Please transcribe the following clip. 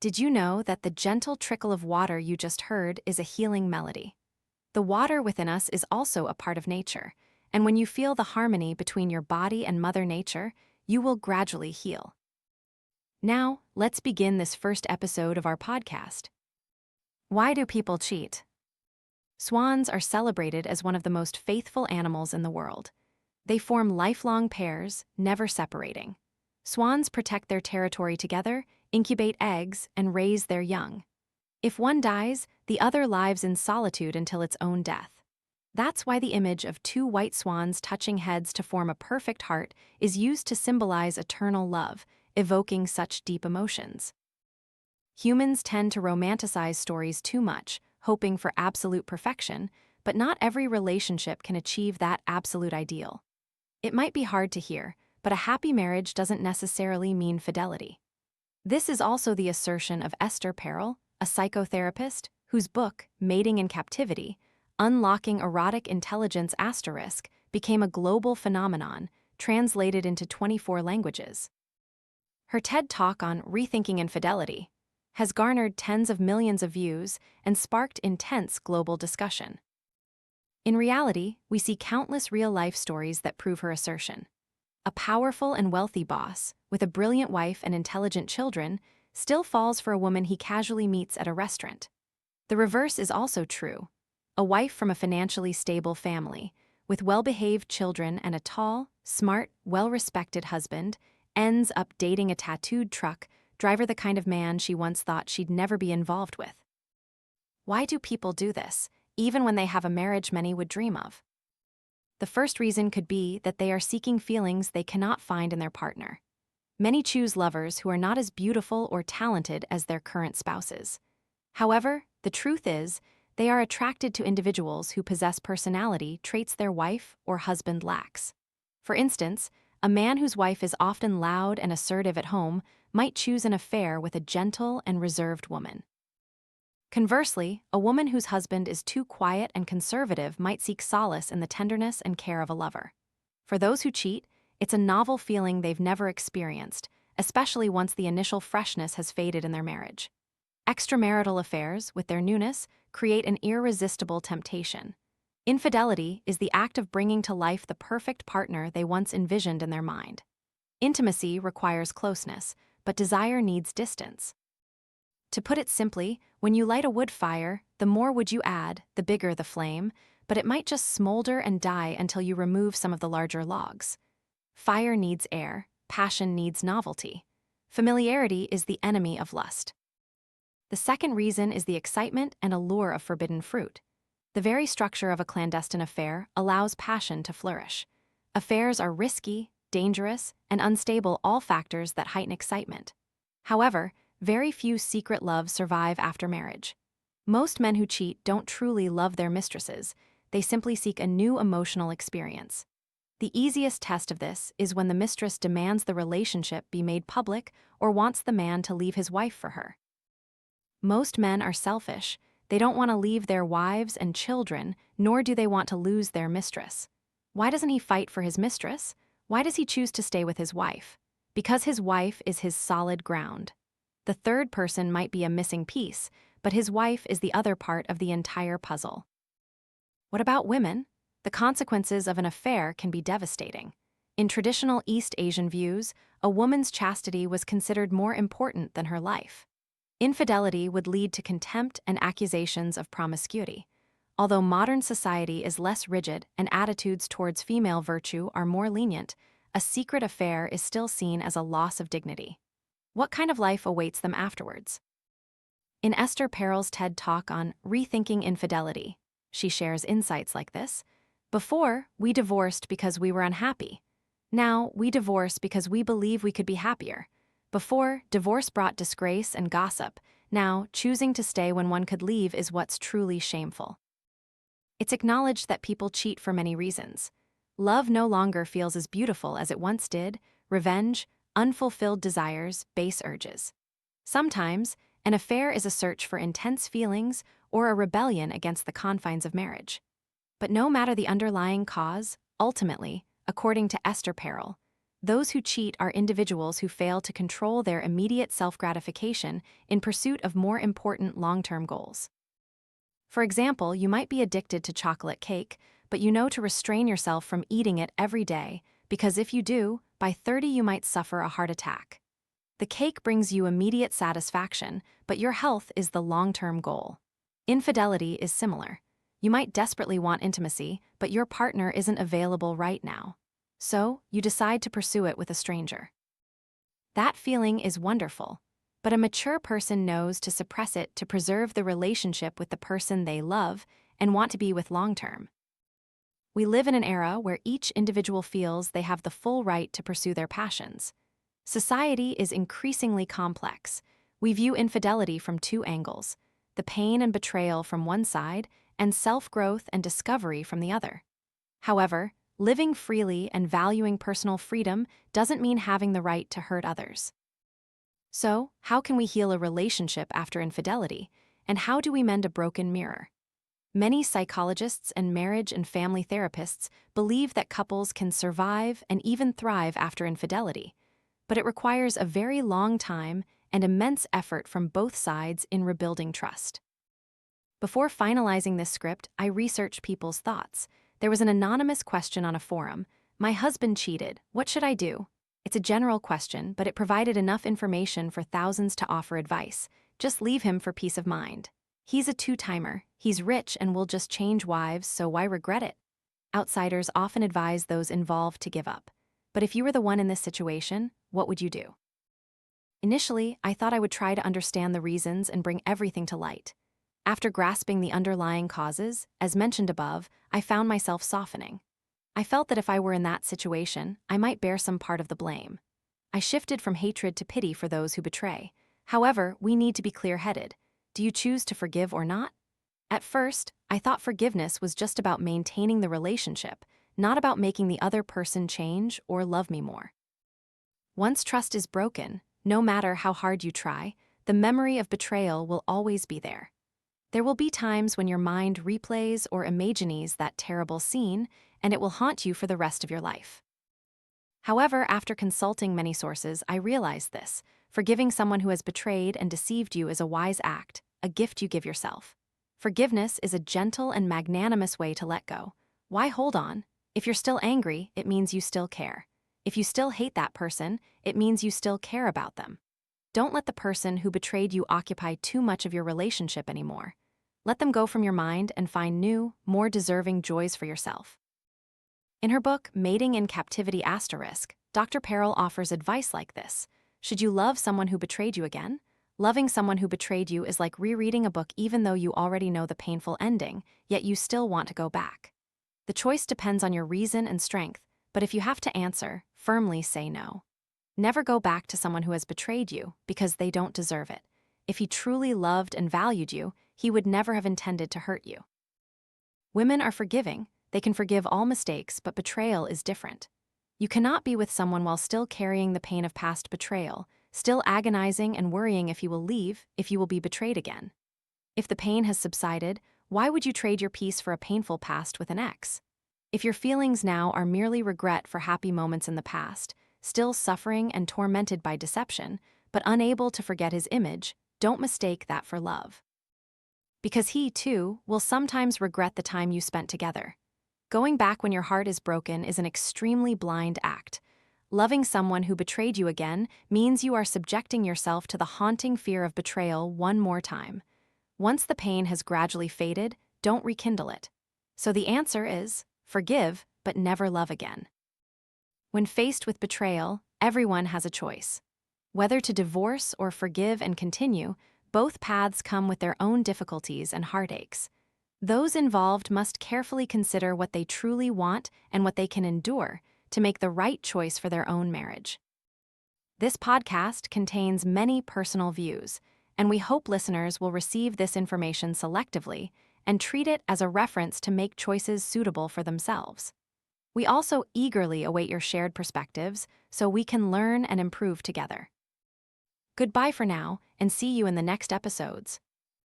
Did you know that the gentle trickle of water you just heard is a healing melody? The water within us is also a part of nature, and when you feel the harmony between your body and Mother Nature, you will gradually heal. Now, let's begin this first episode of our podcast. Why do people cheat? Swans are celebrated as one of the most faithful animals in the world. They form lifelong pairs, never separating. Swans protect their territory together, incubate eggs, and raise their young. If one dies, the other lives in solitude until its own death. That's why the image of two white swans touching heads to form a perfect heart is used to symbolize eternal love, evoking such deep emotions. Humans tend to romanticize stories too much, hoping for absolute perfection, but not every relationship can achieve that absolute ideal. It might be hard to hear, but a happy marriage doesn't necessarily mean fidelity. This is also the assertion of Esther Perel, a psychotherapist, whose book, Mating in Captivity, Unlocking Erotic Intelligence became a global phenomenon, translated into 24 languages. Her TED Talk on rethinking infidelity has garnered tens of millions of views and sparked intense global discussion. In reality, we see countless real-life stories that prove her assertion. A powerful and wealthy boss, with a brilliant wife and intelligent children, still falls for a woman he casually meets at a restaurant. The reverse is also true. A wife from a financially stable family, with well-behaved children and a tall, smart, well-respected husband, ends up dating a tattooed truck driver, the kind of man she once thought she'd never be involved with. Why do people do this, even when they have a marriage many would dream of? The first reason could be that they are seeking feelings they cannot find in their partner. Many choose lovers who are not as beautiful or talented as their current spouses. However, the truth is, they are attracted to individuals who possess personality traits their wife or husband lacks. For instance, a man whose wife is often loud and assertive at home might choose an affair with a gentle and reserved woman. Conversely, a woman whose husband is too quiet and conservative might seek solace in the tenderness and care of a lover. For those who cheat, it's a novel feeling they've never experienced, especially once the initial freshness has faded in their marriage. Extramarital affairs, with their newness, create an irresistible temptation. Infidelity is the act of bringing to life the perfect partner they once envisioned in their mind. Intimacy requires closeness, but desire needs distance. To put it simply, when you light a wood fire, the more wood you add, the bigger the flame, but it might just smolder and die until you remove some of the larger logs. Fire needs air, passion needs novelty. Familiarity is the enemy of lust. The second reason is the excitement and allure of forbidden fruit. The very structure of a clandestine affair allows passion to flourish. Affairs are risky, dangerous, and unstable, all factors that heighten excitement. However, very few secret loves survive after marriage. Most men who cheat don't truly love their mistresses, they simply seek a new emotional experience. The easiest test of this is when the mistress demands the relationship be made public or wants the man to leave his wife for her. Most men are selfish. They don't want to leave their wives and children, nor do they want to lose their mistress. Why doesn't he fight for his mistress? Why does he choose to stay with his wife? Because his wife is his solid ground. The third person might be a missing piece, but his wife is the other part of the entire puzzle. What about women? The consequences of an affair can be devastating. In traditional East Asian views, a woman's chastity was considered more important than her life. Infidelity would lead to contempt and accusations of promiscuity. Although modern society is less rigid and attitudes towards female virtue are more lenient, a secret affair is still seen as a loss of dignity. What kind of life awaits them afterwards? In Esther Perel's TED Talk on rethinking infidelity, she shares insights like this. Before, we divorced because we were unhappy. Now, we divorce because we believe we could be happier. Before, divorce brought disgrace and gossip. Now, choosing to stay when one could leave is what's truly shameful. It's acknowledged that people cheat for many reasons. Love no longer feels as beautiful as it once did, revenge, unfulfilled desires, base urges. Sometimes, an affair is a search for intense feelings or a rebellion against the confines of marriage. But no matter the underlying cause, ultimately, according to Esther Perel, Those who cheat are individuals who fail to control their immediate self-gratification in pursuit of more important long-term goals. For example, you might be addicted to chocolate cake, but you know to restrain yourself from eating it every day, because if you do, by 30 you might suffer a heart attack. The cake brings you immediate satisfaction, but your health is the long-term goal. Infidelity is similar. You might desperately want intimacy, but your partner isn't available right now. So, you decide to pursue it with a stranger. That feeling is wonderful, but a mature person knows to suppress it to preserve the relationship with the person they love and want to be with long-term. We live in an era where each individual feels they have the full right to pursue their passions. Society is increasingly complex. We view infidelity from two angles: the pain and betrayal from one side, and self-growth and discovery from the other. However, living freely and valuing personal freedom doesn't mean having the right to hurt others. So, how can we heal a relationship after infidelity, and how do we mend a broken mirror? Many psychologists and marriage and family therapists believe that couples can survive and even thrive after infidelity, but it requires a very long time and immense effort from both sides in rebuilding trust. Before finalizing this script, I researched people's thoughts. There was an anonymous question on a forum: "My husband cheated. What should I do?" It's a general question, but it provided enough information for thousands to offer advice. Just leave him for peace of mind. He's a two-timer. He's rich and will just change wives, so why regret it? Outsiders often advise those involved to give up. But if you were the one in this situation, what would you do? Initially, I thought I would try to understand the reasons and bring everything to light. After grasping the underlying causes, as mentioned above, I found myself softening. I felt that if I were in that situation, I might bear some part of the blame. I shifted from hatred to pity for those who betray. However, we need to be clear-headed. Do you choose to forgive or not? At first, I thought forgiveness was just about maintaining the relationship, not about making the other person change or love me more. Once trust is broken, no matter how hard you try, the memory of betrayal will always be there. There will be times when your mind replays or imagines that terrible scene, and it will haunt you for the rest of your life. However, after consulting many sources, I realized this: forgiving someone who has betrayed and deceived you is a wise act, a gift you give yourself. Forgiveness is a gentle and magnanimous way to let go. Why hold on? If you're still angry, it means you still care. If you still hate that person, it means you still care about them. Don't let the person who betrayed you occupy too much of your relationship anymore. Let them go from your mind and find new, more deserving joys for yourself. In her book, Mating in Captivity *, Dr. Perel offers advice like this: should you love someone who betrayed you again? Loving someone who betrayed you is like rereading a book even though you already know the painful ending, yet you still want to go back. The choice depends on your reason and strength, but if you have to answer, firmly say no. Never go back to someone who has betrayed you because they don't deserve it. If he truly loved and valued you, he would never have intended to hurt you. Women are forgiving. They can forgive all mistakes, but betrayal is different. You cannot be with someone while still carrying the pain of past betrayal, still agonizing and worrying if you will leave, if you will be betrayed again. If the pain has subsided, why would you trade your peace for a painful past with an ex? If your feelings now are merely regret for happy moments in the past, still suffering and tormented by deception, but unable to forget his image, don't mistake that for love. Because he, too, will sometimes regret the time you spent together. Going back when your heart is broken is an extremely blind act. Loving someone who betrayed you again means you are subjecting yourself to the haunting fear of betrayal one more time. Once the pain has gradually faded, don't rekindle it. So the answer is, forgive, but never love again. When faced with betrayal, everyone has a choice. Whether to divorce or forgive and continue, both paths come with their own difficulties and heartaches. Those involved must carefully consider what they truly want and what they can endure to make the right choice for their own marriage. This podcast contains many personal views, and we hope listeners will receive this information selectively and treat it as a reference to make choices suitable for themselves. We also eagerly await your shared perspectives so we can learn and improve together. Goodbye for now, and see you in the next episodes.